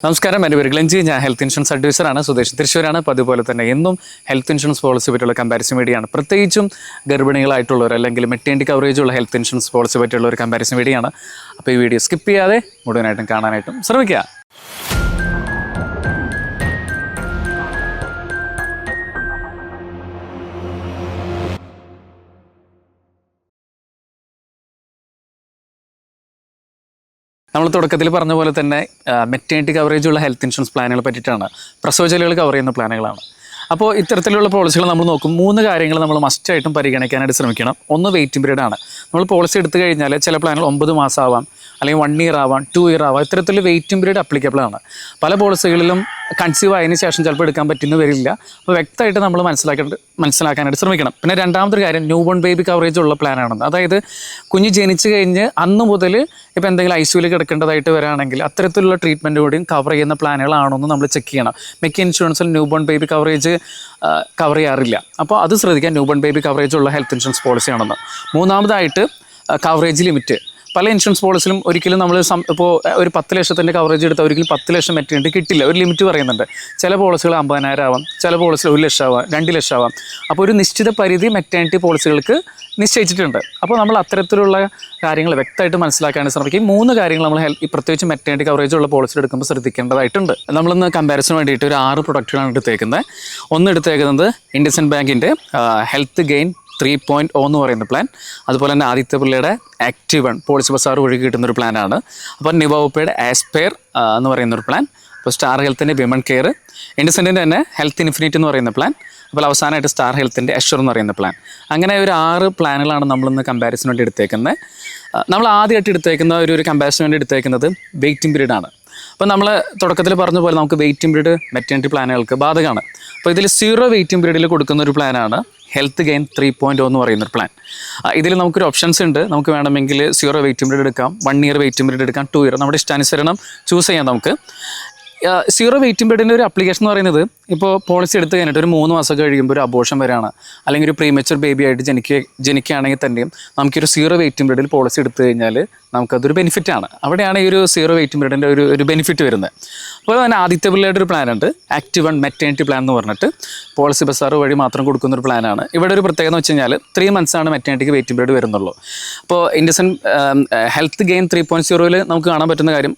നമസ്കാരം, എൻ്റെ പേര് ഗ്ലെഞ്ചി. ഞാൻ ഹെൽത്ത് ഇൻഷുറൻസ് അഡ്വൈസറാണ്. സ്വദേശി തൃശ്ശൂരാണ്. അപ്പോൾ അതുപോലെ തന്നെ എന്നും ഹെൽത്ത് ഇൻഷുറൻസ് പോളിസി പറ്റിയുള്ള കമ്പാരിസൺ വീഡിയോ ആണ്. പ്രത്യേകിച്ചും ഗർഭിണികളായിട്ടുള്ളവർ അല്ലെങ്കിൽ മെറ്റേണിറ്റി കവറേജ് ഉള്ള ഹെൽത്ത് ഇൻഷുറൻസ് പോളിസി പറ്റിയുള്ള ഒരു കമ്പാരിസൺ വീഡിയോ ആണ്. അപ്പോൾ ഈ വീഡിയോ സ്കിപ്പ് ചെയ്യാതെ മുഴുവനായിട്ടും കാണാനായിട്ടും ശ്രമിക്കുക. നമ്മൾ തുടക്കത്തിൽ പറഞ്ഞ പോലെ തന്നെ മെറ്റേണിറ്റി കവറേജ് ഉള്ള ഹെൽത്ത് ഇൻഷുറൻസ് പ്ലാനുകളെ പറ്റിയിട്ടാണ്. പ്രസവജലികൾ കവർ ചെയ്യുന്ന പ്ലാനുകളാണ്. അപ്പോൾ ഇത്തരത്തിലുള്ള പോളിസികൾ നമ്മൾ നോക്കും. 3 കാര്യങ്ങൾ നമ്മൾ മസ്റ്റായിട്ടും പരിഗണിക്കാനായിട്ട് ശ്രമിക്കണം. ഒന്ന് വെയിറ്റിംഗ് പീരീഡ് ആണ്. നമ്മൾ പോളിസി എടുത്തു കഴിഞ്ഞാൽ ചില പ്ലാനുകൾ 9 മാസം ആവാം, അല്ലെങ്കിൽ 1 ഇയർ ആവാം, 2 ഇയർ ആവാം. ഇത്തരത്തിൽ വെയിറ്റിംഗ് പീരീഡ് അപ്ലിക്കബിൾ ആണ്. പല പോളിസികളിലും കൺസീവ് ആയതിനു ശേഷം ചിലപ്പോൾ എടുക്കാൻ പറ്റുന്ന വരില്ല. അപ്പോൾ വ്യക്തമായിട്ട് നമ്മൾ മനസ്സിലാക്കാനായിട്ട് ശ്രമിക്കണം. പിന്നെ രണ്ടാമതൊരു കാര്യം, ന്യൂ ബോൺ ബേബി കവറേജ് ഉള്ള പ്ലാനാണെന്ന്. അതായത് കുഞ്ഞ് ജനിച്ചു കഴിഞ്ഞ് അന്ന് മുതൽ ഇപ്പോൾ എന്തെങ്കിലും ICUവിൽ കിടക്കേണ്ടതായിട്ട് വരികയാണെങ്കിൽ അത്തരത്തിലുള്ള ട്രീറ്റ്മെൻറ്റ് കൂടിയും കവർ ചെയ്യുന്ന പ്ലാനുകളാണോ എന്ന് നമ്മൾ ചെക്ക് ചെയ്യണം. മിക്ക ഇൻഷുറൻസിൽ new born baby coverage cover ചെയ്യാറില്ല. അപ്പോൾ അത് ശ്രദ്ധിക്കാൻ, ന്യൂ ബോൺ ബേബി കവറേജ് ഉള്ള ഹെൽത്ത് ഇൻഷുറൻസ് പോളിസിയാണെന്ന്. മൂന്നാമതായിട്ട് കവറേജ് ലിമിറ്റ്. പല ഇൻഷുറൻസ് പോളിസിലും ഒരിക്കലും നമ്മൾ ഇപ്പോൾ ഒരു 10 ലക്ഷത്തിൻ്റെ കവറേജ് എടുത്താൽ ഒരിക്കലും 10 ലക്ഷം മെറ്റേണിറ്റി കിട്ടില്ല. ഒരു ലിമിറ്റ് പറയുന്നുണ്ട്. ചില പോളിസികൾ 50,000 ആവാം, ചില പോളിസികൾ 1 ലക്ഷം ആവാം, 2 ലക്ഷം ആവാം. അപ്പോൾ ഒരു നിശ്ചിത പരിധി മെറ്റേണിറ്റി പോളിസികൾക്ക് നിശ്ചയിച്ചിട്ടുണ്ട്. അപ്പോൾ നമ്മൾ അത്തരത്തിലുള്ള കാര്യങ്ങൾ വ്യക്തമായിട്ട് മനസ്സിലാക്കാൻ ശ്രമിക്കും. 3 കാര്യങ്ങൾ നമ്മൾ പ്രത്യേകിച്ച് മെറ്റേണിറ്റി കവറേജ് ഉള്ള പോളിസി എടുക്കുമ്പോൾ ശ്രദ്ധിക്കേണ്ടതായിട്ടുണ്ട്. നമ്മളിന്ന് കമ്പാരിസന് വേണ്ടിയിട്ട് ഒരു 6 പ്രൊഡക്റ്റുകളാണ് എടുത്തേക്കുന്നത്. ഒന്ന് എടുത്തേക്കുന്നത് ഇൻഡസ്ഇൻഡ് ബാങ്കിൻ്റെ ഹെൽത്ത് ഗെയിൻ 3.0 എന്ന് പറയുന്ന പ്ലാൻ. അതുപോലെ തന്നെ ആദിത്യ പിള്ളയുടെ ആക്റ്റീവ് 1 പോളിസി ബസാർ വഴി കിട്ടുന്നൊരു പ്ലാനാണ്. അപ്പോൾ നിവോപ്പയുടെ ആസ്പെയർ എന്ന് പറയുന്നൊരു പ്ലാൻ. അപ്പോൾ സ്റ്റാർ ഹെൽത്തിൻ്റെ വിമൺ കെയർ, ഇൻഡസ്ഇൻഡിൻ്റെ തന്നെ ഹെൽത്ത് ഇൻഫിനിറ്റി എന്ന് പറയുന്ന പ്ലാൻ. അപ്പോൾ അവസാനമായിട്ട് സ്റ്റാർ ഹെൽത്തിൻ്റെ അഷ്വർ എന്ന് പറയുന്ന പ്ലാൻ. അങ്ങനെ ഒരു 6 പ്ലാനുകളാണ് നമ്മളിന്ന് കമ്പാരിസന് വേണ്ടി എടുത്തേക്കുന്നത്. നമ്മൾ ആദ്യമായിട്ട് എടുത്തേക്കുന്ന ഒരു കമ്പാരിസന് വേണ്ടി എടുത്തേക്കുന്നത് വെയിറ്റിംഗ് പീരീഡ് ആണ്. അപ്പോൾ നമ്മൾ തുടക്കത്തിൽ പറഞ്ഞ പോലെ നമുക്ക് വെയിറ്റിംഗ് പീരീഡ് മെറ്റേണിറ്റി പ്ലാനുകൾക്ക് ബാധകമാണ്. അപ്പോൾ ഇതിൽ 0 വെയിറ്റിംഗ് പീരീഡിൽ കൊടുക്കുന്ന ഒരു പ്ലാനാണ് ഹെൽത്ത് ഗെയിൻ 3.0 എന്ന് പറയുന്നൊരു പ്ലാൻ. ഇതിൽ നമുക്കൊരു ഓപ്ഷൻസ് ഉണ്ട്. നമുക്ക് വേണമെങ്കിൽ 0 വെയിറ്റിംഗ് പീരീഡ് എടുക്കാം, 1 ഇയർ വെയിറ്റിംഗ് പീരീഡ് എടുക്കാം, 2 ഇയർ, നമ്മുടെ ഇഷ്ടാനുസരണം ചൂസ് ചെയ്യാം നമുക്ക്. 0 വെയിറ്റിംഗ് പീരീഡിൻ്റെ ഒരു അപ്ലിക്കേഷൻ എന്ന് പറയുന്നത്, ഇപ്പോൾ പോളിസി എടുത്ത് കഴിഞ്ഞിട്ട് ഒരു 3 മാസം കഴിയുമ്പോൾ ഒരു അബോർഷൻ വരികയാണ്, അല്ലെങ്കിൽ ഒരു പ്രീമച്വർ ബേബി ആയിട്ട് ജനിക്കുകയാണെങ്കിൽ തന്നെയും നമുക്കൊരു 0 വെയിറ്റിംഗ് പീരീഡിൽ പോളിസി എടുത്തു കഴിഞ്ഞാൽ നമുക്കതൊരു ബെനിഫിറ്റാണ്. അവിടെയാണ് ഈ ഒരു 0 വെയിറ്റിംഗ് പീരീഡിൻ്റെ ഒരു ബെനിഫിറ്റ് വരുന്നത്. അപ്പോൾ തന്നെ ആദിത്യ പിള്ളയുടെ ഒരു പ്ലാനുണ്ട്, ആക്റ്റീവ് 1 മെറ്റേണിറ്റി പ്ലാൻ എന്ന് പറഞ്ഞിട്ട് പോളിസി ബസാർ വഴി മാത്രം കൊടുക്കുന്നൊരു പ്ലാനാണ്. ഇവിടെ ഒരു പ്രത്യേകത എന്ന് വെച്ച് കഴിഞ്ഞാൽ 3 മന്ത്സാണ് മെറ്റേണിറ്റിക്ക് വെയിറ്റിംഗ് പീരീഡ് വരുന്നുള്ളൂ. അപ്പോൾ ഇൻഡസ്ഇൻഡ് ഹെൽത്ത് ഗെയിൻ 3.0ൽ നമുക്ക് കാണാൻ പറ്റുന്ന കാര്യം,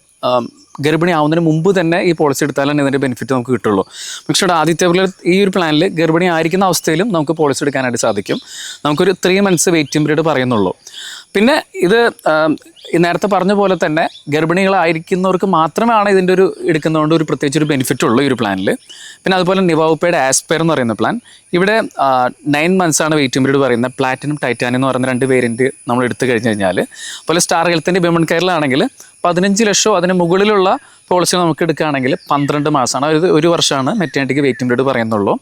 ഗർഭിണി ആവുന്നതിന് മുമ്പ് തന്നെ ഈ പോളിസി എടുത്താലാണ് ഇതിൻ്റെ ബെനിഫിറ്റ് നമുക്ക് കിട്ടുള്ളൂ. പക്ഷേ ഇവിടെ ആദിത്യ പിള്ള ഈ ഒരു പ്ലാനിൽ ഗർഭിണി ആയിരിക്കുന്ന അവസ്ഥയിലും നമുക്ക് പോളിസി എടുക്കാനായിട്ട് സാധിക്കും. നമുക്കൊരു 3 മന്ത്സ് വെയിറ്റിംഗ് പീരീഡ് പറയുന്നുള്ളൂ. പിന്നെ ഇത് നേരത്തെ പറഞ്ഞ പോലെ തന്നെ ഗർഭിണികളായിരിക്കുന്നവർക്ക് മാത്രമാണ് ഇതിൻ്റെ ഒരു എടുക്കുന്നതുകൊണ്ട് ഒരു പ്രത്യേകിച്ച് ഒരു ബെനിഫിറ്റ് ഉള്ളൂ ഈ ഒരു പ്ലാനിൽ. പിന്നെ അതുപോലെ നിവോപ്പയുടെ ആസ്പെയർ എന്ന് പറയുന്ന പ്ലാൻ, ഇവിടെ 9 മന്ത്സാണ് വെയിറ്റിംഗ് പീരീഡ് പറയുന്നത്. പ്ലാറ്റിനം ടൈറ്റാനിയം എന്ന് പറയുന്ന 2 വേരിയൻറ്റ് നമ്മൾ എടുത്തു കഴിഞ്ഞ് കഴിഞ്ഞാൽ, അതുപോലെ സ്റ്റാർ ഹെൽത്തിൻ്റെ വിമൺ കെയറിലാണെങ്കിൽ 15 ലക്ഷമോ അതിന് മുകളിലുള്ള പോളിസി നമുക്ക് എടുക്കുകയാണെങ്കിൽ 12 മാസമാണ്, ഒരു വർഷമാണ് മെറ്റേണിറ്റിക്ക് വെയിറ്റിംഗ് പീരീഡ് പറയുന്നുള്ളൂ.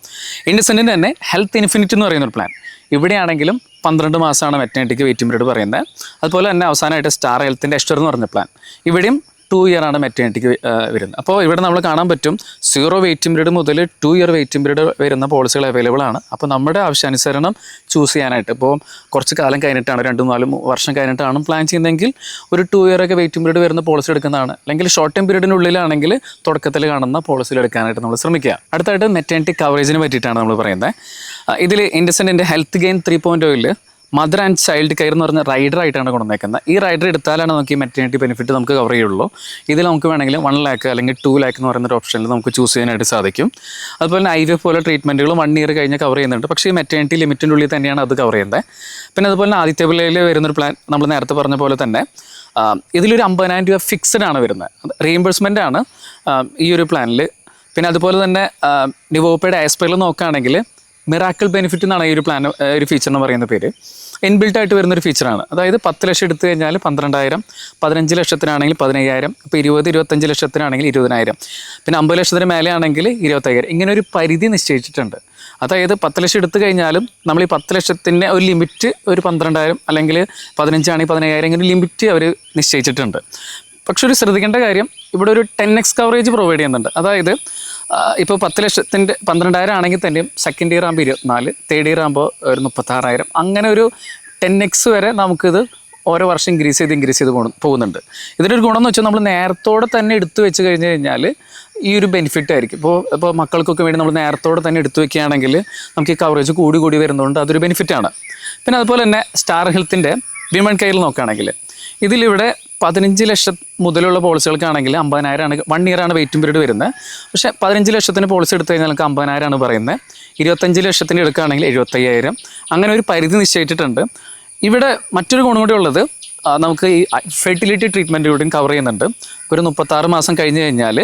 ഇൻഡസ്ഇൻഡിൻ്റെ തന്നെ ഹെൽത്ത് ഇൻഫിനിറ്റി എന്ന് പറയുന്നൊരു പ്ലാൻ, ഇവിടെയാണെങ്കിലും 12 മാസമാണ് മെറ്റേണിറ്റിക്ക് വെയിറ്റിംഗ് പീരീഡ് പറയുന്നത്. അതുപോലെ തന്നെ അവസാനമായിട്ട് സ്റ്റാർ ഹെൽത്തിൻ്റെ അഷ്വർ എന്ന് പറഞ്ഞ പ്ലാൻ, ഇവിടെയും 2 ഇയറാണ് മെറ്റേണിറ്റിക്ക് വരുന്നത്. അപ്പോൾ ഇവിടെ നമ്മൾ കാണാൻ പറ്റും 0 വെയിറ്റിംഗ് പീരീഡ് മുതൽ 2 ഇയർ വെയിറ്റിംഗ് പീരീഡ് വരുന്ന പോളിസികൾ അവൈലബിൾ ആണ്. അപ്പോൾ നമ്മുടെ ആവശ്യാനുസരണം ചൂസ് ചെയ്യാനായിട്ട്, ഇപ്പോൾ കുറച്ച് കാലം കഴിഞ്ഞിട്ടാണ്, 2-4 വർഷം കഴിഞ്ഞിട്ടാണ് പ്ലാൻ ചെയ്യുന്നതെങ്കിൽ ഒരു 2 ഇയറൊക്കെ വെയിറ്റിംഗ് പീരീഡ് വരുന്ന പോളിസി എടുക്കുന്നതാണ്. അല്ലെങ്കിൽ ഷോർട്ട് ടൈം പീരീഡിനുള്ളിലാണെങ്കിൽ തുടക്കത്തിൽ കാണുന്ന പോളിസികൾ എടുക്കാനായിട്ട് നമ്മൾ ശ്രമിക്കുക. അടുത്തായിട്ട് മെറ്റേണിറ്റി കവറേജിനെ പറ്റിയിട്ടാണ് നമ്മൾ പറയുന്നത്. ഇതിൽ ഇൻഡസ്ഇൻഡിൻ്റെ ഹെൽത്ത് ഗെയിൻ 3.0ൽ മദർ ആൻഡ് ചൈൽഡ് കെയർ എന്ന് പറഞ്ഞ റൈഡറായിട്ടാണ് കൊണ്ടുവന്നേക്കുന്നത്. ഈ റൈഡർ എടുത്താലാണ് നമുക്ക് ഈ മെറ്റേണിറ്റി ബെനിഫിറ്റ് നമുക്ക് കവർ ചെയ്യുള്ളൂ. ഇതിൽ നമുക്ക് വേണമെങ്കിൽ 1 ലാക്ക് അല്ലെങ്കിൽ 2 ലാക്ക് എന്ന് പറയുന്നൊരു ഓപ്ഷനിൽ നമുക്ക് ചൂസ് ചെയ്യാനായിട്ട് സാധിക്കും. അതുപോലെ തന്നെ IVF പോലെ ട്രീറ്റ്മെൻറ്റുകൾ 1 ഇയർ കഴിഞ്ഞ് കവർ ചെയ്യുന്നുണ്ട്. പക്ഷേ ഈ മെറ്റേണിറ്റി ലിമിറ്റിൻ്റെ ഉള്ളിൽ തന്നെയാണ് അത് കവർ ചെയ്യുന്നത്. പിന്നെ അതുപോലെ തന്നെ ആദിത്യ പിള്ളയിൽ വരുന്നൊരു പ്ലാൻ നമ്മൾ നേരത്തെ പറഞ്ഞ പോലെ തന്നെ ഇതിലൊരു 50,000 രൂപ ഫിക്സഡ് ആണ് വരുന്നത്. റീഇംബേഴ്സ്മെൻ്റ് ആണ് ഈ ഒരു പ്ലാനിൽ. പിന്നെ അതുപോലെ തന്നെ നിവോപ്പയുടെ ആസ്പെയറിൽ നോക്കുകയാണെങ്കിൽ മിറാക്കിൾ ബെനിഫിറ്റ് എന്നാണ് ഈ ഒരു പ്ലാൻ, ഒരു ഫീച്ചർ എന്ന് പറയുന്ന പേര്. ഇൻബിൽട്ടായിട്ട് വരുന്നൊരു ഫീച്ചറാണ്. അതായത് 10 ലക്ഷം എടുത്തു കഴിഞ്ഞാൽ 12,000, 15 ലക്ഷത്തിനാണെങ്കിൽ 15,000, ഇപ്പോൾ 20-25 ലക്ഷത്തിനാണെങ്കിൽ 20,000, പിന്നെ 50 ലക്ഷത്തിന് മേലെ ആണെങ്കിൽ 25,000. ഇങ്ങനെ ഒരു പരിധി നിശ്ചയിച്ചിട്ടുണ്ട്. അതായത് 10 ലക്ഷം എടുത്തു കഴിഞ്ഞാലും നമ്മൾ ഈ 10 ലക്ഷത്തിൻ്റെ ഒരു ലിമിറ്റ് ഒരു 12,000 അല്ലെങ്കിൽ 15 ആണെങ്കിൽ 15,000 ഇങ്ങനെ ലിമിറ്റ് അവർ നിശ്ചയിച്ചിട്ടുണ്ട്. പക്ഷെ ഒരു ശ്രദ്ധിക്കേണ്ട കാര്യം, ഇവിടെ ഒരു 10x കവറേജ് പ്രൊവൈഡ് ചെയ്യുന്നുണ്ട്. അതായത് ഇപ്പോൾ 10 ലക്ഷത്തിൻ്റെ 12,000 ആണെങ്കിൽ തന്നെയും സെക്കൻഡ് ഇയർ ആകുമ്പോൾ 24, തേർഡ് ഇയർ ആകുമ്പോൾ ഒരു 36,000, അങ്ങനെ ഒരു 10x വരെ നമുക്കിത് ഓരോ വർഷം ഇൻക്രീസ് ചെയ്ത് പോകുന്നുണ്ട്. ഇതിൻ്റെ ഒരു ഗുണം എന്ന് വെച്ചാൽ നമ്മൾ നേരത്തോടെ തന്നെ എടുത്തു വെച്ച് കഴിഞ്ഞ് കഴിഞ്ഞാൽ ഈ ഒരു ബെനിഫിറ്റ് ആയിരിക്കും. ഇപ്പോൾ മക്കൾക്കൊക്കെ വേണ്ടി നമ്മൾ നേരത്തോടെ തന്നെ എടുത്തു വെക്കുകയാണെങ്കിൽ നമുക്ക് ഈ കവറേജ് കൂടി വരുന്നതുകൊണ്ട് അതൊരു ബെനിഫിറ്റാണ്. പിന്നെ അതുപോലെ തന്നെ സ്റ്റാർ ഹെൽത്തിൻ്റെ വിമൺ കെയറിൽ നോക്കുകയാണെങ്കിൽ ഇതിലിവിടെ 15 ലക്ഷം മുതലുള്ള പോളിസികൾക്കാണെങ്കിൽ 50,000 1 ഇയറാണ് വെയിറ്റിംഗ് പീരീഡ് വരുന്നത്. പക്ഷേ 15 ലക്ഷത്തിന് പോളിസി എടുത്തു കഴിഞ്ഞാൽ നമുക്ക് 50,000 പറയുന്നത്. 25 ലക്ഷത്തിന് എടുക്കുകയാണെങ്കിൽ 75,000. അങ്ങനെ ഒരു പരിധി നിശ്ചയിച്ചിട്ടുണ്ട്. ഇവിടെ മറ്റൊരു ഗുണം കൂടി ഉള്ളത്, നമുക്ക് ഈ ഫെർട്ടിലിറ്റി ട്രീറ്റ്മെൻറ്റ് കൂടി കവർ ചെയ്യുന്നുണ്ട്. ഒരു 36 മാസം കഴിഞ്ഞ് കഴിഞ്ഞാൽ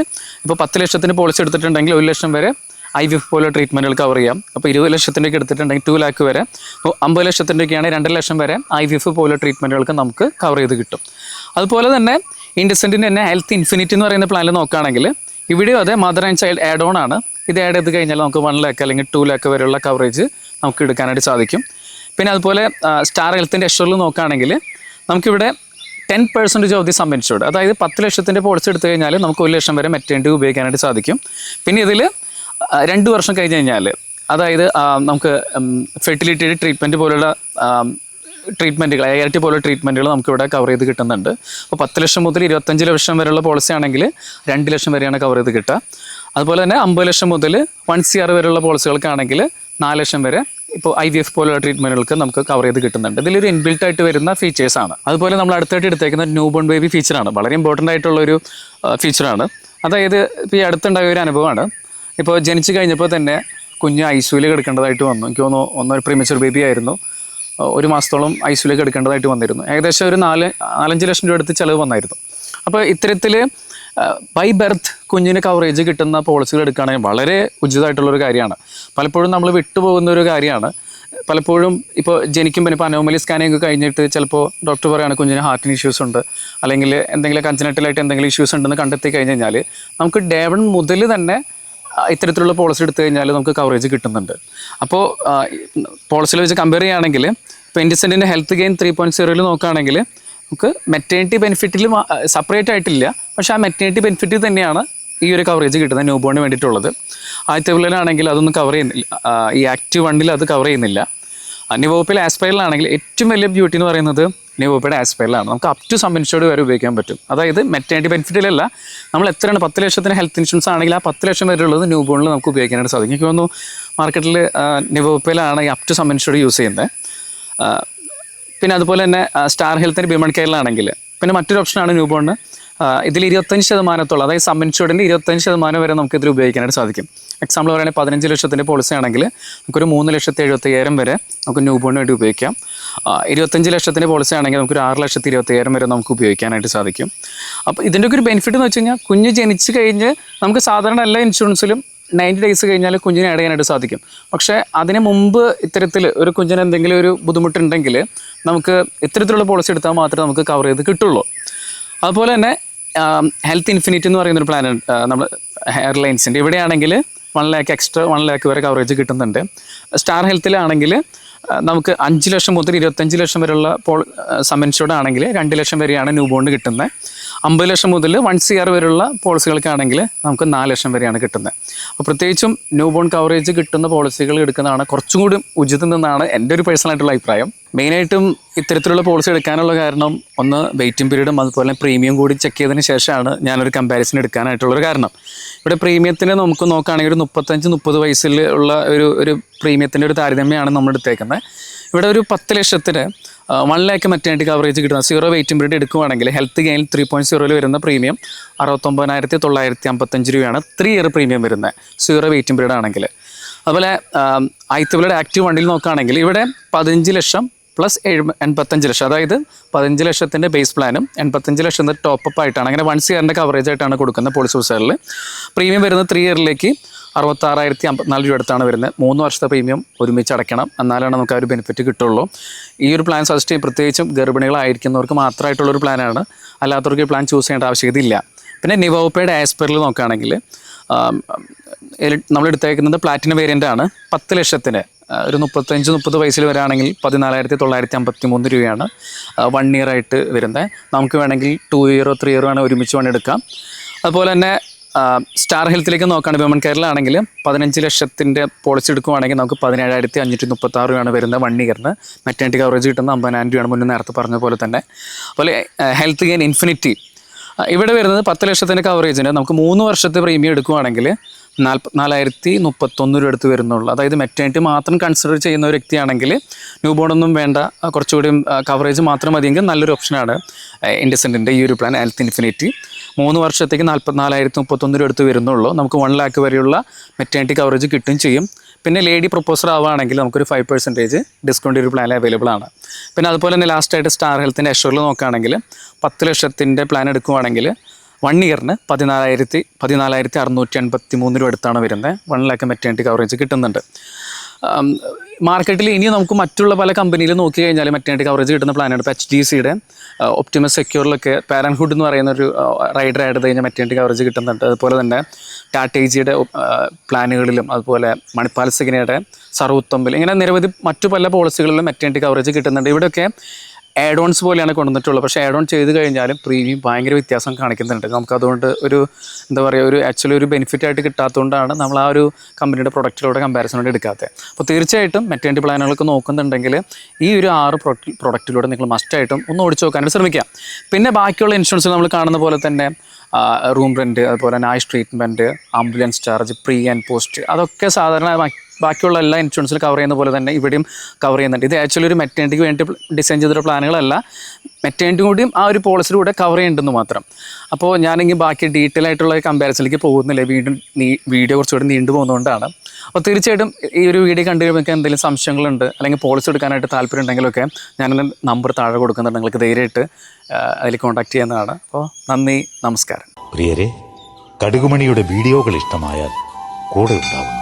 ഇപ്പോൾ 10 ലക്ഷത്തിന് പോളിസി എടുത്തിട്ടുണ്ടെങ്കിൽ 1 ലക്ഷം വരെ IVF പോലെ ട്രീറ്റ്മെൻറ്റുകൾ കവർ ചെയ്യാം. അപ്പോൾ 20 ലക്ഷത്തിൻ്റെയൊക്കെ എടുത്തിട്ടുണ്ടെങ്കിൽ 2 ലാക്ക് വരെ, ഇപ്പോൾ 50 ലക്ഷത്തിൻ്റെയൊക്കെയാണ് 2 ലക്ഷം വരെ IVF പോലെ ട്രീറ്റ്മെൻറ്റുകൾക്ക് നമുക്ക് കവർ ചെയ്ത് കിട്ടും. അതുപോലെ തന്നെ ഇൻഡസെൻറ്റിൻ്റെ തന്നെ ഹെൽത്ത് ഇൻഫിനിറ്റി എന്ന് പറയുന്ന പ്ലാനിൽ നോക്കുകയാണെങ്കിൽ ഇവിടെയും അതെ mother and child add on ആണ്. ഇത് ആഡ് ചെയ്ത് കഴിഞ്ഞാൽ നമുക്ക് 1 ലാക്ക് അല്ലെങ്കിൽ 2 ലാക്ക് വരെയുള്ള കവറേജ് നമുക്ക് എടുക്കാനായിട്ട് സാധിക്കും. പിന്നെ അതുപോലെ സ്റ്റാർ ഹെൽത്തിൻ്റെ എഷറിൽ നോക്കുകയാണെങ്കിൽ നമുക്കിവിടെ 10% ഓഫ് ദി സം ഇൻഷുർഡ്, അതായത് 10 ലക്ഷത്തിൻ്റെ പോളിസി എടുത്തു കഴിഞ്ഞാൽ നമുക്ക് 1 ലക്ഷം വരെ മെറ്റേണിറ്റി ഉപയോഗിക്കാനായിട്ട് സാധിക്കും. പിന്നെ ഇതിൽ 2 വർഷം കഴിഞ്ഞ് കഴിഞ്ഞാൽ, അതായത് നമുക്ക് ഫെർട്ടിലിറ്റി ട്രീറ്റ്മെൻറ്റ് പോലുള്ള ട്രീറ്റ്മെൻറ്റുകൾ, ART പോലുള്ള ട്രീറ്റ്മെൻറ്റുകൾ നമുക്കിവിടെ കവർ ചെയ്ത് കിട്ടുന്നുണ്ട്. അപ്പോൾ 10 ലക്ഷം മുതൽ 25 ലക്ഷം വരെയുള്ള പോളിസി ആണെങ്കിൽ 2 ലക്ഷം വരെയാണ് കവർ ചെയ്ത് കിട്ടുക. അതുപോലെ തന്നെ 50 ലക്ഷം മുതൽ 1 CR വരെയുള്ള പോളിസികൾക്കാണെങ്കിൽ 4 ലക്ഷം വരെ ഇപ്പോൾ IVF പോലുള്ള ട്രീറ്റ്മെൻറ്റുകൾക്ക് നമുക്ക് കവർ ചെയ്ത് കിട്ടുന്നുണ്ട്. ഇതിലൊരു ഇൻബിൽട്ട് ആയിട്ട് വരുന്ന ഫീച്ചേഴ്സാണ്. അതുപോലെ നമ്മൾ അടുത്തായിട്ട് എടുത്തേക്കുന്ന ന്യൂ ബോൺ ബേബി ഫീച്ചറാണ്. വളരെ ഇമ്പോർട്ടൻ്റ് ആയിട്ടുള്ളൊരു ഫീച്ചറാണ്. അതായത് ഇപ്പോൾ ഈ അടുത്തുണ്ടായ ഒരു അനുഭവമാണ്. ഇപ്പോൾ ജനിച്ചു കഴിഞ്ഞപ്പോൾ തന്നെ കുഞ്ഞ് ICUവിൽ കിടക്കേണ്ടതായിട്ട് വന്നു. എനിക്ക് തോന്നുന്നു ഒന്നൊരു പ്രീമച്വർ ബേബി ആയിരുന്നു. 1 മാസത്തോളം ICUവിൽ കിടക്കേണ്ടതായിട്ട് വന്നിരുന്നു. ഏകദേശം ഒരു 4-5 ലക്ഷം രൂപ അടുത്ത് ചിലവ് വന്നായിരുന്നു. അപ്പോൾ ഇത്തരത്തിൽ ബൈ ബർത്ത് കുഞ്ഞിന് കവറേജ് കിട്ടുന്ന പോളിസികൾ എടുക്കുകയാണെങ്കിൽ വളരെ ഉചിതമായിട്ടുള്ളൊരു കാര്യമാണ്. പലപ്പോഴും നമ്മൾ വിട്ടുപോകുന്ന ഒരു കാര്യമാണ്. പലപ്പോഴും ഇപ്പോൾ ജനിക്കുമ്പോൾ ഇപ്പോൾ അനോമലി സ്കാനിങ് കഴിഞ്ഞിട്ട് ചിലപ്പോൾ ഡോക്ടർ പറയുകയാണ് കുഞ്ഞിന് ഹാർട്ടിന് ഇഷ്യൂസ് ഉണ്ട്, അല്ലെങ്കിൽ എന്തെങ്കിലും കൺജനറ്റലായിട്ട് എന്തെങ്കിലും ഇഷ്യൂസ് ഉണ്ടെന്ന് കണ്ടെത്തി കഴിഞ്ഞ് കഴിഞ്ഞാൽ നമുക്ക് ഡേ 1 മുതൽ തന്നെ ഇത്തരത്തിലുള്ള പോളിസി എടുത്തു കഴിഞ്ഞാൽ നമുക്ക് കവറേജ് കിട്ടുന്നുണ്ട്. അപ്പോൾ പോളിസിയിൽ വെച്ച് കമ്പയർ ചെയ്യുകയാണെങ്കിൽ ഇപ്പോൾ ഇൻഡസെൻറ്റിൻ്റെ ഹെൽത്ത് ഗെയിൻ 3.0 നോക്കുകയാണെങ്കിൽ നമുക്ക് മെറ്റേണിറ്റി ബെനിഫിറ്റിൽ സെപ്പറേറ്റ് ആയിട്ടില്ല, പക്ഷേ ആ മെറ്റേണിറ്റി ബെനിഫിറ്റിൽ തന്നെയാണ് ഈ ഒരു കവറേജ് കിട്ടുന്നത് ന്യൂ ബോണിന് വേണ്ടിയിട്ടുള്ളത്. ആദ്യത്തെ പിള്ളേരാണെങ്കിൽ അതൊന്നും കവർ ചെയ്യുന്നില്ല, ഈ ആക്റ്റീവ് 1 അത് കവർ ചെയ്യുന്നില്ല. നിവോപ്പിൽ ആസ്പൈറിലാണെങ്കിൽ ഏറ്റവും വലിയ ബ്യൂട്ടി എന്ന് പറയുന്നത് നിവോപ്പയുടെ ആസ്പൈറിലാണ്. നമുക്ക് അപ് ടു സം ഇൻഷുർഡ് വരെ ഉപയോഗിക്കാൻ പറ്റും. അതായത് മെറ്റേണിറ്റി ബെനിഫിറ്റിലല്ല, നമ്മൾ എത്രയാണ് 10 ലക്ഷത്തിന് ഹെൽത്ത് ഇൻഷുറൻസ് ആണെങ്കിൽ ആ 10 ലക്ഷം വരെ ഉള്ളത് ന്യൂ ബോണിൽ നമുക്ക് ഉപയോഗിക്കാനായിട്ട് സാധിക്കും. എനിക്ക് തോന്നുന്നു മാർക്കറ്റിൽ നിവോപ്പയിലാണ് ഈ up to sum insured use ചെയ്യുന്നത്. പിന്നെ അതുപോലെ തന്നെ സ്റ്റാർ ഹെൽത്തിൻ്റെ വിമൺ കെയറിലാണെങ്കിൽ പിന്നെ മറ്റൊരു ഓപ്ഷനാണ് ന്യൂ ബോണിന്. ഇതിൽ 25%, അതായത് സം ഇൻഷുർഡിൻ്റെ 25% വരെ നമുക്ക് ഇതിൽ ഉപയോഗിക്കാനായിട്ട് സാധിക്കും. എക്സാമ്പിൾ പറയുകയാണെങ്കിൽ 15 ലക്ഷത്തിൻ്റെ പോളിസി ആണെങ്കിൽ നമുക്കൊരു 3,70,000 വരെ നമുക്ക് ന്യൂ ബോണിന് വേണ്ടി ഉപയോഗിക്കാം. 25 ലക്ഷത്തിൻ്റെ പോളിസി ആണെങ്കിൽ നമുക്കൊരു 6,20,000 വരെ നമുക്ക് ഉപയോഗിക്കാനായിട്ട് സാധിക്കും. അപ്പോൾ ഇതിൻ്റെയൊക്കെ ഒരു ബെനിഫിറ്റ് എന്ന് വെച്ച് കഴിഞ്ഞാൽ കുഞ്ഞ് ജനിച്ച് കഴിഞ്ഞ് നമുക്ക് സാധാരണ എല്ലാ ഇൻഷുറൻസിലും 90 ഡേയ്സ് കഴിഞ്ഞാൽ കുഞ്ഞിനെ ആഡ് ചെയ്യാനായിട്ട് സാധിക്കും. പക്ഷേ അതിന് മുമ്പ് ഇത്തരത്തിൽ ഒരു കുഞ്ഞിന് എന്തെങ്കിലും ഒരു ബുദ്ധിമുട്ടുണ്ടെങ്കിൽ നമുക്ക് ഇത്തരത്തിലുള്ള പോളിസി എടുത്താൽ മാത്രമേ നമുക്ക് കവർ ചെയ്ത് കിട്ടുള്ളൂ. അതുപോലെ തന്നെ ഹെൽത്ത് ഇൻഫിനിറ്റി എന്ന് പറയുന്നൊരു പ്ലാൻ നമ്മൾ എയർലൈൻസിൻ്റെ ഇവിടെയാണെങ്കിൽ 1 ലാക്ക് എക്സ്ട്രാ 1 ലാക്ക് വരെ കവറേജ് കിട്ടുന്നുണ്ട്. സ്റ്റാർ ഹെൽത്തിലാണെങ്കിൽ നമുക്ക് 5 ലക്ഷം മുതൽ 25 ലക്ഷം വരെയുള്ള സം ഇൻഷുർഡ് ആണെങ്കിൽ 2 ലക്ഷം വരെയാണ് ന്യൂ ബോണിന് കിട്ടുന്നത്. 50 ലക്ഷം മുതൽ 1 CR വരെയുള്ള പോളിസികൾക്കാണെങ്കിൽ നമുക്ക് 4 ലക്ഷം വരെയാണ് കിട്ടുന്നത്. അപ്പോൾ പ്രത്യേകിച്ചും ന്യൂ ബോൺ കവറേജ് കിട്ടുന്ന പോളിസികൾ എടുക്കുന്നതാണ് കുറച്ചും കൂടി ഉചിതം എന്നാണ് എൻ്റെ ഒരു പേഴ്സണലായിട്ടുള്ള അഭിപ്രായം. മെയിനായിട്ടും ഇത്തരത്തിലുള്ള പോളിസി എടുക്കാനുള്ള കാരണം ഒന്ന് വെയിറ്റിംഗ് പീരീഡും അതുപോലെ പ്രീമിയം കൂടി ചെക്ക് ചെയ്തതിന് ശേഷമാണ് ഞാനൊരു കമ്പാരിസൺ എടുക്കാനായിട്ടുള്ളൊരു കാരണം. ഇവിടെ പ്രീമിയത്തിന് നമുക്ക് നോക്കുകയാണെങ്കിൽ ഒരു 35-30 വയസ്സിൽ ഉള്ള ഒരു പ്രീമിയത്തിൻ്റെ ഒരു താരതമ്യമാണ് നമ്മൾ എടുത്തേക്കുന്നത്. ഇവിടെ ഒരു 10 ലക്ഷത്തിന് 1 ലാക്ക് മെറ്റേണിറ്റി കവറേജ് കിട്ടുന്ന 0 വെയിറ്റിംഗ് പീരീഡ് എടുക്കുകയാണെങ്കിൽ ഹെൽത്ത് ഗെയിൻ 3.0 വരുന്ന പ്രീമിയം 69,955 രൂപയാണ് 3 ഇയർ പ്രീമിയം വരുന്നത് 0 വെയിറ്റിംഗ് പീരീഡ് ആണെങ്കിൽ. അതുപോലെ ഐത്തവിലയുടെ ആക്റ്റീവ് 1 നോക്കുകയാണെങ്കിൽ ഇവിടെ 15 ലക്ഷം പ്ലസ് 85 ലക്ഷം, അതായത് 15 ലക്ഷത്തിൻ്റെ ബേസ് പ്ലാനും 85 ലക്ഷം ടോപ്പപ്പ് ആയിട്ടാണ്. അങ്ങനെ 1 CR കവറേജ് ആയിട്ടാണ് കൊടുക്കുന്നത് പോളിസി ഹൗസുകളിൽ. പ്രീമിയം വരുന്നത് 3 ഇയറിലേക്ക് 66,054 രൂപ അടുത്താണ് വരുന്നത്. 3 വർഷത്തെ പ്രീമിയം ഒരുമിച്ച് അടയ്ക്കണം, എന്നാലാണ് നമുക്ക് ആ ഒരു ബെനിഫിറ്റ് കിട്ടുള്ളൂ. ഈ ഒരു പ്ലാൻ സജസ്റ്റ് ചെയ്യും, പ്രത്യേകിച്ചും ഗർഭിണികളായിരിക്കുന്നവർക്ക് മാത്രമായിട്ടുള്ളൊരു പ്ലാനാണ്. അല്ലാത്തവർക്ക് ഈ പ്ലാൻ ചൂസ് ചെയ്യേണ്ട ആവശ്യകതയില്ല. പിന്നെ നിവോപ്പയുടെ ആസ്പെറിൽ നോക്കുകയാണെങ്കിൽ നമ്മൾ എടുത്തേക്കുന്നത് പ്ലാറ്റിനം വേരിയൻ്റ് ആണ്. 10 ലക്ഷത്തിന് ഒരു 35-30 വയസ്സിൽ വരാണെങ്കിൽ 14,953 രൂപയാണ് 1 ഇയർ ആയിട്ട് വരുന്നത്. നമുക്ക് വേണമെങ്കിൽ 2 ഇയറോ 3 ഇയറോ വേണമെങ്കിൽ ഒരുമിച്ച് വേണം എടുക്കാം. അതുപോലെ തന്നെ സ്റ്റാർ ഹെൽത്തിലേക്ക് നോക്കുകയാണെങ്കിൽ വിമൻ കെയറിലാണെങ്കിൽ 15 ലക്ഷത്തിൻ്റെ പോളിസി എടുക്കുകയാണെങ്കിൽ നമുക്ക് 17,536 രൂപയാണ് വരുന്നത് 1 ഇയറിന്. മെറ്റേണിറ്റി കവറേജ് കിട്ടുന്ന 50,000 രൂപയാണ് മുന്നേ നേരത്തെ പറഞ്ഞ പോലെ തന്നെ. അതുപോലെ ഹെൽത്ത് ഗെയിൻ ഇൻഫിനിറ്റി ഇവിടെ വരുന്നത് 10 ലക്ഷത്തിൻ്റെ കവറേജിന് നമുക്ക് 3 വർഷത്തെ പ്രീമിയം എടുക്കുകയാണെങ്കിൽ 44,031 രൂപ എടുത്ത് വരുന്നുള്ളൂ. അതായത് മെറ്റേണിറ്റി മാത്രം കൺസിഡർ ചെയ്യുന്ന ഒരു വ്യക്തിയാണെങ്കിൽ ന്യൂ ബോൺ ഒന്നും വേണ്ട, കുറച്ചുകൂടി കവറേജ് മാത്രം മതിയെങ്കിൽ നല്ലൊരു ഓപ്ഷനാണ് ഇൻഡസെൻറ്റിൻ്റെ ഈ ഒരു പ്ലാൻ ഹെൽത്ത് ഇൻഫിനിറ്റി. 3 വർഷത്തേക്ക് 44,031 രൂപ എടുത്ത് വരുന്നുള്ളൂ. നമുക്ക് 1 lakh വരെയുള്ള മെറ്റേണിറ്റി കവറേജ് കിട്ടുകയും ചെയ്യും. പിന്നെ ലേഡി പ്രൊപ്പോസർ ആവുകയാണെങ്കിൽ നമുക്കൊരു 5% ഡിസ്കൗണ്ട് ഒരു പ്ലാൻ അവൈലബിൾ ആണ്. പിന്നെ അതുപോലെ തന്നെ ലാസ്റ്റായിട്ട് സ്റ്റാർ ഹെൽത്തിൻ്റെ അഷ്വറിൽ നോക്കുകയാണെങ്കിൽ 10 ലക്ഷത്തിൻ്റെ പ്ലാൻ എടുക്കുകയാണെങ്കിൽ 1 ഇയറിന് 14,683 രൂപ അടുത്താണ് വരുന്നത്. 1 lakh മെറ്റേണിറ്റി കവറേജ് കിട്ടുന്നുണ്ട്. മാർക്കറ്റിൽ ഇനി നമുക്ക് മറ്റുള്ള പല കമ്പനിയിൽ നോക്കി കഴിഞ്ഞാൽ മെറ്റേണിറ്റി കവറേജ് കിട്ടുന്ന പ്ലാനാണ്. ഇപ്പോൾ HDCയുടെ ഒപ്റ്റിമസ് സെക്യൂറിലൊക്കെ പാരൻഹുഡ് എന്ന് പറയുന്ന ഒരു റൈഡർ ആഡ് ചെയ്ത് കഴിഞ്ഞാൽ മെറ്റേണിറ്റി കവറേജ് കിട്ടുന്നുണ്ട്. അതുപോലെ തന്നെ ടാറ്റേജിയുടെ പ്ലാനുകളിലും അതുപോലെ മണിപ്പാൽ സിഗ്നയുടെ സർവോത്തമ്പിൽ ഇങ്ങനെ നിരവധി മറ്റു പല പോളിസികളിലും മെറ്റേണിറ്റി കവറേജ് കിട്ടുന്നുണ്ട്. ഇവിടെയൊക്കെ ആഡ് ഓൺസ് പോലെയാണ് കൊണ്ടുവന്നിട്ടുള്ളത്. പക്ഷേ ആഡ് ഓൺ ചെയ്ത് കഴിഞ്ഞാലും പ്രീമിയം ഭയങ്കര വ്യത്യാസം കാണിക്കുന്നുണ്ട്. നമുക്കതുകൊണ്ട് ഒരു എന്താ പറയുക ആക്ച്വലി ഒരു ബെനിഫിറ്റ് ആയിട്ട് കിട്ടാത്തതുകൊണ്ടാണ് നമ്മൾ ആ ഒരു കമ്പനിയുടെ പ്രൊഡക്റ്റിലൂടെ കമ്പാരിസണോട് എടുക്കാത്തത്. അപ്പോൾ തീർച്ചയായിട്ടും മെറ്റേണിറ്റി പ്ലാനുകളൊക്കെ നോക്കുന്നുണ്ടെങ്കിൽ ഈ ഒരു 6 പ്രൊഡക്റ്റിലൂടെ നിങ്ങൾ മസ്റ്റായിട്ടും ഒന്ന് ഓടിച്ച് നോക്കാനായിട്ട് ശ്രമിക്കുക. പിന്നെ ബാക്കിയുള്ള ഇൻഷുറൻസ് നമ്മൾ കാണുന്ന പോലെ തന്നെ റൂം റെൻറ്റ്, അതുപോലെ തന്നെ Ayush treatment, ambulance charge, pre and post, അതൊക്കെ സാധാരണ ബാക്കിയുള്ള എല്ലാ ഇൻഷുറൻസിലും കവർ ചെയ്യുന്ന പോലെ തന്നെ ഇവിടെയും കവർ ചെയ്യുന്നുണ്ട്. ഇത് ആക്ച്വലി ഒരു മെറ്റേണിറ്റിക്ക് വേണ്ടി ഡിസൈൻ ചെയ്തിട്ടുള്ള പ്ലാനുകളല്ല, മെറ്റേണിറ്റി കൂടിയും ആ ഒരു പോളിസിയിലൂടെ കവർ ചെയ്യുന്നുണ്ടെന്ന് മാത്രം. അപ്പോൾ ഞാനെങ്കിൽ ബാക്കി ഡീറ്റെയിൽ ആയിട്ടുള്ള കമ്പാരിസണിലേക്ക് പോകുന്നില്ല, വീഡിയോ കുറച്ചുകൂടി നീണ്ടു പോകുന്നതുകൊണ്ടാണ്. അപ്പോൾ തീർച്ചയായിട്ടും ഈ ഒരു വീഡിയോ കണ്ടു കഴിയുമ്പോൾ എന്തെങ്കിലും സംശയങ്ങളുണ്ട് അല്ലെങ്കിൽ പോളിസി എടുക്കാനായിട്ട് താല്പര്യം ഉണ്ടെങ്കിലൊക്കെ ഞാനെൻ്റെ നമ്പർ താഴെ കൊടുക്കുന്നുണ്ട്, നിങ്ങൾക്ക് ധൈര്യമായിട്ട് അതിൽ കോൺടാക്ട് ചെയ്യുന്നതാണ്. അപ്പോൾ നന്ദി, നമസ്കാരം. പ്രിയരെ, കടുകുമണിയുടെ വീഡിയോകൾ ഇഷ്ടമായാൽ കൂടെ ഉണ്ടാവുന്നു.